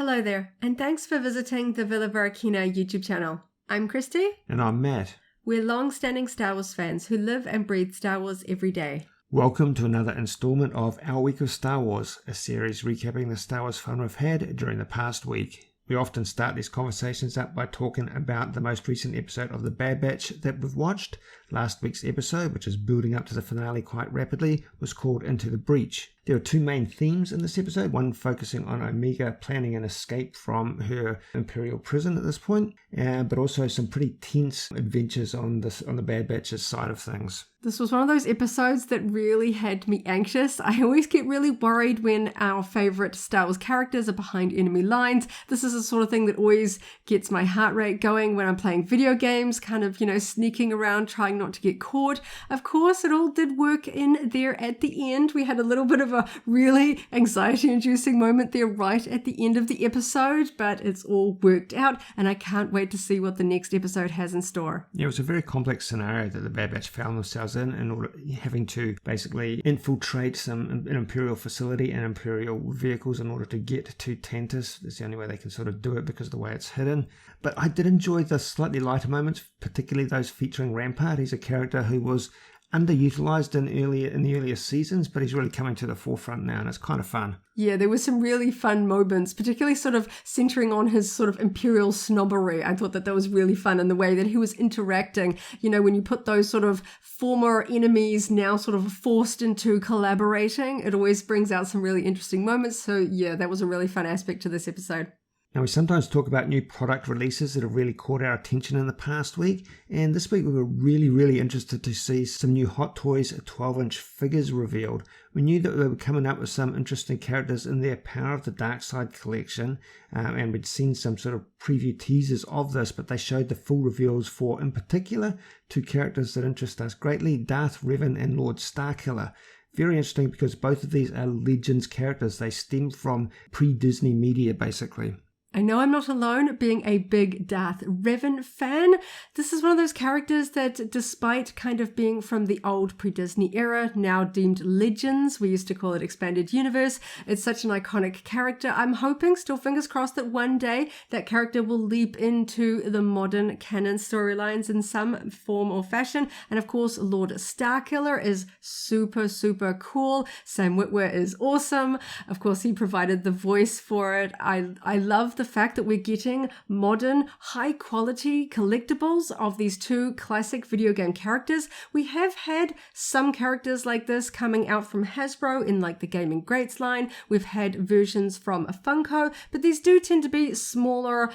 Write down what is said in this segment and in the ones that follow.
Hello there, and thanks for visiting the Villa Varykino YouTube channel. I'm Kristy. And I'm Matt. We're long-standing Star Wars fans who live and breathe Star Wars every day. Welcome to another installment of Our Week of Star Wars, a series recapping the Star Wars fun we've had during the past week. We often start these conversations up by talking about the most recent episode of The Bad Batch that we've watched. Last week's episode, which is building up to the finale quite rapidly, was called Into the Breach. There are two main themes in this episode, one focusing on Omega planning an escape from her Imperial prison at this point, but also some pretty tense adventures on the Bad Batch's side of things. This was one of those episodes that really had me anxious. I always get really worried when our favorite Star Wars characters are behind enemy lines. This is the sort of thing that always gets my heart rate going when I'm playing video games, kind of, sneaking around, trying not to get caught. Of course, it all did work in there at the end. We had a little bit of a really anxiety-inducing moment there right at the end of the episode, but it's all worked out, and I can't wait to see what the next episode has in store. Yeah, it was a very complex scenario that the Bad Batch found themselves in order having to basically infiltrate an Imperial facility and Imperial vehicles in order to get to Tantus. That's the only way they can sort of do it because of the way it's hidden. But I did enjoy the slightly lighter moments, particularly those featuring Rampart. He's a character who was underutilized in the earlier seasons, but he's really coming to the forefront now, and it's kind of fun. Yeah, there were some really fun moments, particularly sort of centering on his sort of Imperial snobbery. I thought that was really fun, and the way that he was interacting. When you put those sort of former enemies now sort of forced into collaborating, it always brings out some really interesting moments. So yeah, that was a really fun aspect to this episode. Now, we sometimes talk about new product releases that have really caught our attention in the past week, and this week we were really interested to see some new Hot Toys 12-inch figures revealed. We knew that they were coming up with some interesting characters in their Power of the Dark Side collection, and we'd seen some sort of preview teasers of this, but they showed the full reveals for, in particular, two characters that interest us greatly, Darth Revan and Lord Starkiller. Very interesting because both of these are Legends characters. They stem from pre-Disney media, basically. I know I'm not alone being a big Darth Revan fan. This is one of those characters that, despite kind of being from the old pre-Disney era, now deemed Legends, we used to call it Expanded Universe, it's such an iconic character. I'm hoping, still fingers crossed, that one day that character will leap into the modern canon storylines in some form or fashion. And of course, Lord Starkiller is super cool. Sam Witwer is awesome. Of course, he provided the voice for it. I love the fact that we're getting modern, high-quality collectibles of these two classic video game characters. We have had some characters like this coming out from Hasbro in like the Gaming Greats line. We've had versions from Funko, but these do tend to be smaller,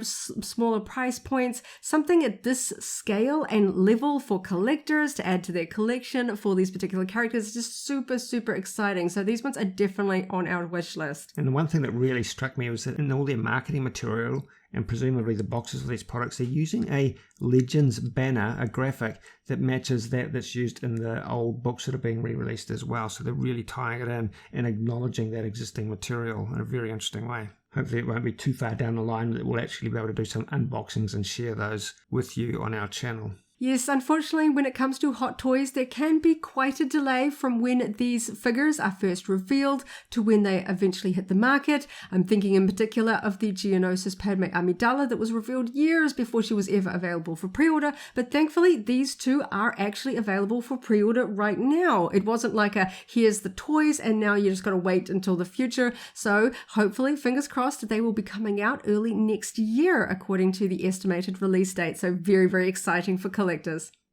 smaller price points. Something at this scale and level for collectors to add to their collection for these particular characters is just super exciting. So these ones are definitely on our wish list. And the one thing that really struck me was that in all their marketing material and presumably the boxes of these products, they're using a Legends banner, a graphic that matches that's used in the old books that are being re-released as well. So they're really tying it in and acknowledging that existing material in a very interesting way. Hopefully it won't be too far down the line that we'll actually be able to do some unboxings and share those with you on our channel. Yes, unfortunately, when it comes to Hot Toys, there can be quite a delay from when these figures are first revealed to when they eventually hit the market. I'm thinking in particular of the Geonosis Padme Amidala that was revealed years before she was ever available for pre-order, but thankfully these two are actually available for pre-order right now. It wasn't like here's the toys and now you just got to wait until the future. So hopefully, fingers crossed, they will be coming out early next year according to the estimated release date. So very exciting for collectors.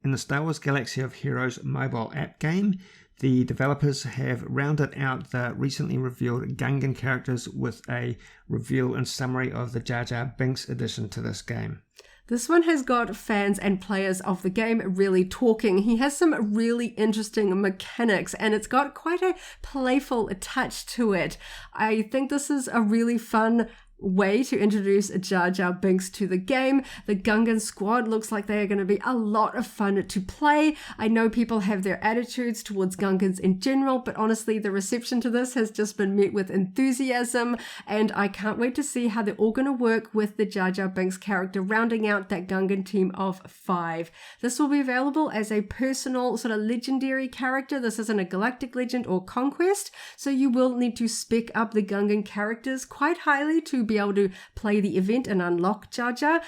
In the Star Wars Galaxy of Heroes mobile app game, the developers have rounded out the recently revealed Gungan characters with a reveal and summary of the Jar Jar Binks addition to this game. This one has got fans and players of the game really talking. He has some really interesting mechanics and it's got quite a playful touch to it. I think this is a really fun way to introduce Jar Jar Binks to the game. The Gungan squad looks like they are going to be a lot of fun to play. I know people have their attitudes towards Gungans in general, but honestly, the reception to this has just been met with enthusiasm, and I can't wait to see how they're all going to work with the Jar Jar Binks character, rounding out that Gungan team of 5. This will be available as a personal sort of legendary character. This isn't a galactic legend or conquest, so you will need to spec up the Gungan characters quite highly to to be able to play the event and unlock Jar Jar.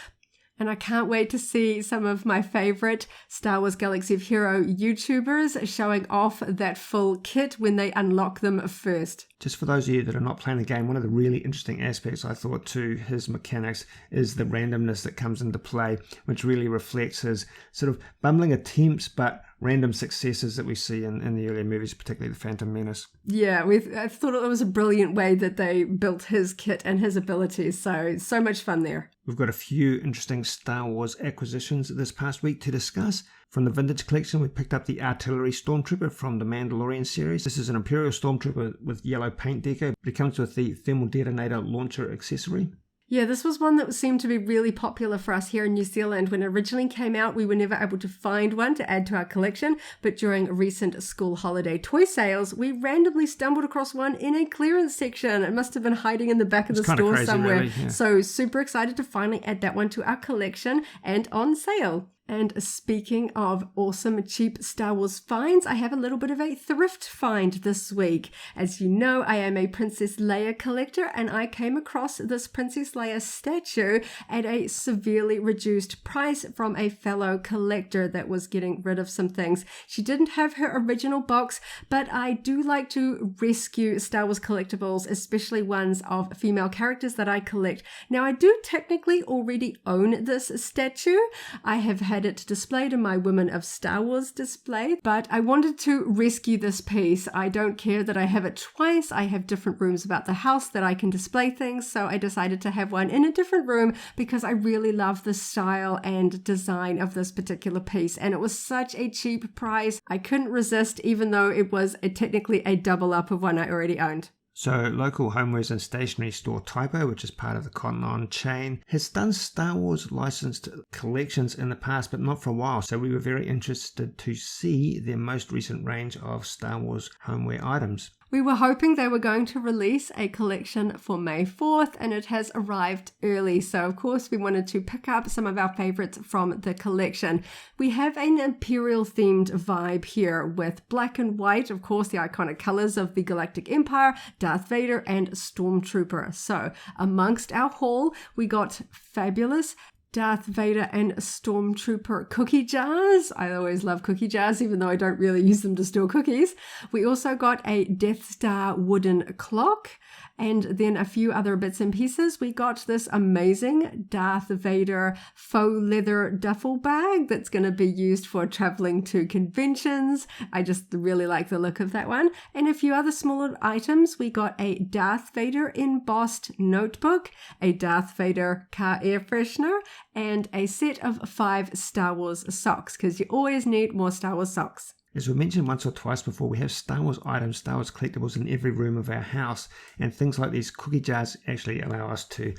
And I can't wait to see some of my favorite Star Wars Galaxy of Hero YouTubers showing off that full kit when they unlock them first. Just for those of you that are not playing the game, one of the really interesting aspects I thought to his mechanics is the randomness that comes into play, which really reflects his sort of bumbling attempts but random successes that we see in the earlier movies, particularly The Phantom Menace. Yeah, I thought it was a brilliant way that they built his kit and his abilities, so much fun there. We've got a few interesting Star Wars acquisitions this past week to discuss. From the Vintage Collection, we picked up the Artillery Stormtrooper from the Mandalorian series. This is an Imperial Stormtrooper with yellow paint deco, but it comes with the thermal detonator launcher accessory. Yeah, this was one that seemed to be really popular for us here in New Zealand. When it originally came out, we were never able to find one to add to our collection, but during recent school holiday toy sales, we randomly stumbled across one in a clearance section. It must have been hiding in the back of the store crazy, somewhere. really, yeah. So super excited to finally add that one to our collection and on sale. And speaking of awesome cheap Star Wars finds, I have a little bit of a thrift find this week. As you know, I am a Princess Leia collector, and I came across this Princess Leia statue at a severely reduced price from a fellow collector that was getting rid of some things. She didn't have her original box, but I do like to rescue Star Wars collectibles, especially ones of female characters that I collect. Now, I do technically already own this statue. I have had it displayed in my Women of Star Wars display, but I wanted to rescue this piece. I don't care that I have it twice. I have different rooms about the house that I can display things, so I decided to have one in a different room because I really love the style and design of this particular piece, and it was such a cheap price. I couldn't resist, even though it was technically a double up of one I already owned. So, local homewares and stationery store Typo, which is part of the Cotton On chain, has done Star Wars licensed collections in the past, but not for a while. So we were very interested to see their most recent range of Star Wars homeware items. We were hoping they were going to release a collection for May 4th, and it has arrived early. So, of course, we wanted to pick up some of our favorites from the collection. We have an Imperial-themed vibe here with black and white, of course, the iconic colors of the Galactic Empire, Darth Vader, and Stormtrooper. So, amongst our haul, we got fabulous Darth Vader and Stormtrooper cookie jars. I always love cookie jars, even though I don't really use them to store cookies. We also got a Death Star wooden clock, and then a few other bits and pieces. We got this amazing Darth Vader faux leather duffel bag that's going to be used for traveling to conventions. I just really like the look of that one. And a few other smaller items. We got a Darth Vader embossed notebook, a Darth Vader car air freshener, and a set of 5 Star Wars socks, because you always need more Star Wars socks. As we mentioned once or twice before, we have Star Wars items, Star Wars collectibles in every room of our house, and things like these cookie jars actually allow us to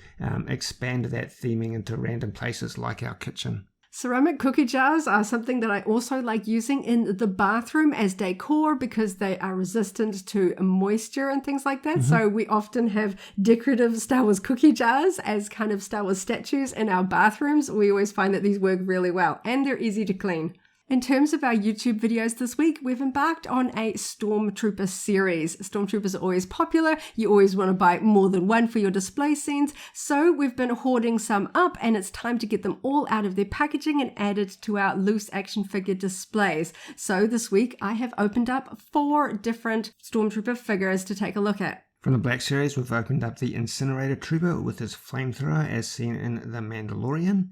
expand that theming into random places like our kitchen. Ceramic cookie jars are something that I also like using in the bathroom as decor because they are resistant to moisture and things like that. So we often have decorative Star Wars cookie jars as kind of Star Wars statues in our bathrooms. We always find that these work really well, and they're easy to clean. In terms of our YouTube videos this week, we've embarked on a Stormtrooper series. Stormtroopers are always popular. You always want to buy more than one for your display scenes. So we've been hoarding some up, and it's time to get them all out of their packaging and added to our loose action figure displays. So this week I have opened up 4 different Stormtrooper figures to take a look at. From the Black Series, we've opened up the Incinerator Trooper with his flamethrower as seen in The Mandalorian.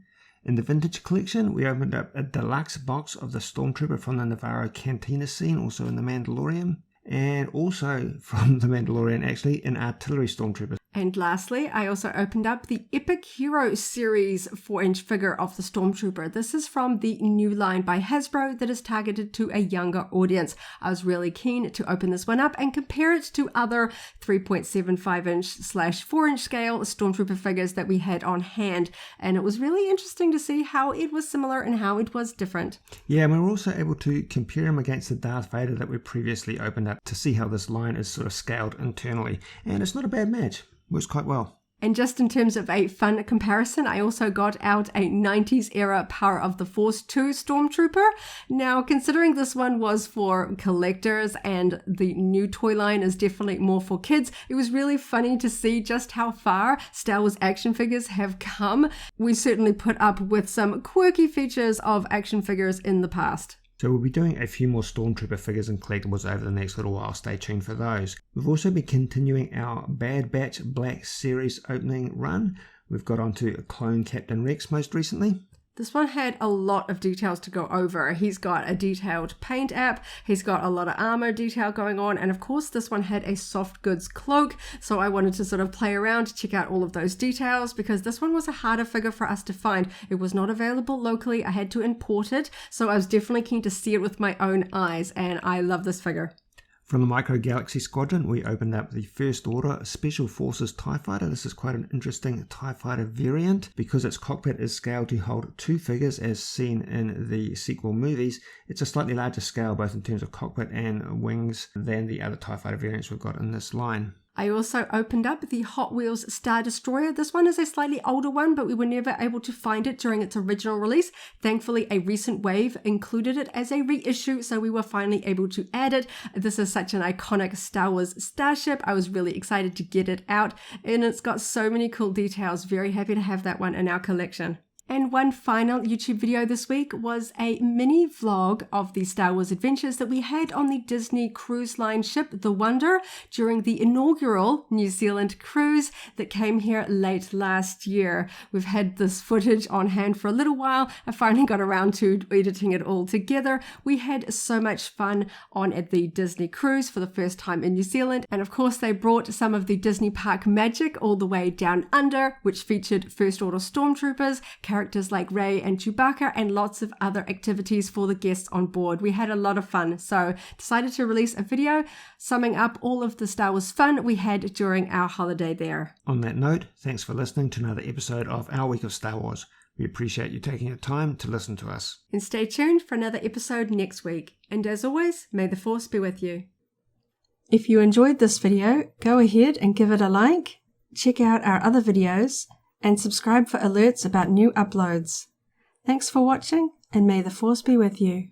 In the Vintage Collection, we opened up a deluxe box of the Stormtrooper from the Navarro Cantina scene, also in The Mandalorian. And also from The Mandalorian, actually, an Artillery Stormtrooper. And lastly, I also opened up the Epic Hero Series 4-inch figure of the Stormtrooper. This is from the new line by Hasbro that is targeted to a younger audience. I was really keen to open this one up and compare it to other 3.75-inch/4-inch scale Stormtrooper figures that we had on hand. And it was really interesting to see how it was similar and how it was different. Yeah, and we were also able to compare him against the Darth Vader that we previously opened up to see how this line is sort of scaled internally. And it's not a bad match. Works quite well. And just in terms of a fun comparison, I also got out a 90s era Power of the Force 2 Stormtrooper. Now, considering this one was for collectors and the new toy line is definitely more for kids, it was really funny to see just how far Star Wars action figures have come. We certainly put up with some quirky features of action figures in the past. So we'll be doing a few more Stormtrooper figures and collectibles over the next little while. Stay tuned for those. We've also been continuing our Bad Batch Black Series opening run. We've got onto Clone Captain Rex most recently. This one had a lot of details to go over. He's got a detailed paint app, he's got a lot of armor detail going on, and of course this one had a soft goods cloak, so I wanted to sort of play around to check out all of those details because this one was a harder figure for us to find. It was not available locally, I had to import it, so I was definitely keen to see it with my own eyes, and I love this figure. From the Micro Galaxy Squadron, we opened up the First Order Special Forces TIE Fighter. This is quite an interesting TIE Fighter variant because its cockpit is scaled to hold 2 figures as seen in the sequel movies. It's a slightly larger scale both in terms of cockpit and wings than the other TIE Fighter variants we've got in this line. I also opened up the Hot Wheels Star Destroyer. This one is a slightly older one, but we were never able to find it during its original release. Thankfully, a recent wave included it as a reissue, so we were finally able to add it. This is such an iconic Star Wars starship. I was really excited to get it out, and it's got so many cool details. Very happy to have that one in our collection. And one final YouTube video this week was a mini vlog of the Star Wars adventures that we had on the Disney Cruise Line ship, The Wonder, during the inaugural New Zealand cruise that came here late last year. We've had this footage on hand for a little while. I finally got around to editing it all together. We had so much fun on at the Disney cruise for the first time in New Zealand. And of course, they brought some of the Disney park magic all the way down under, which featured First Order Stormtroopers, characters like Rey and Chewbacca, and lots of other activities for the guests on board. We had a lot of fun, so decided to release a video summing up all of the Star Wars fun we had during our holiday there. On that note, thanks for listening to another episode of Our Week of Star Wars. We appreciate you taking the time to listen to us. And stay tuned for another episode next week. And as always, may the Force be with you. If you enjoyed this video, go ahead and give it a like, check out our other videos, and subscribe for alerts about new uploads. Thanks for watching, and may the Force be with you.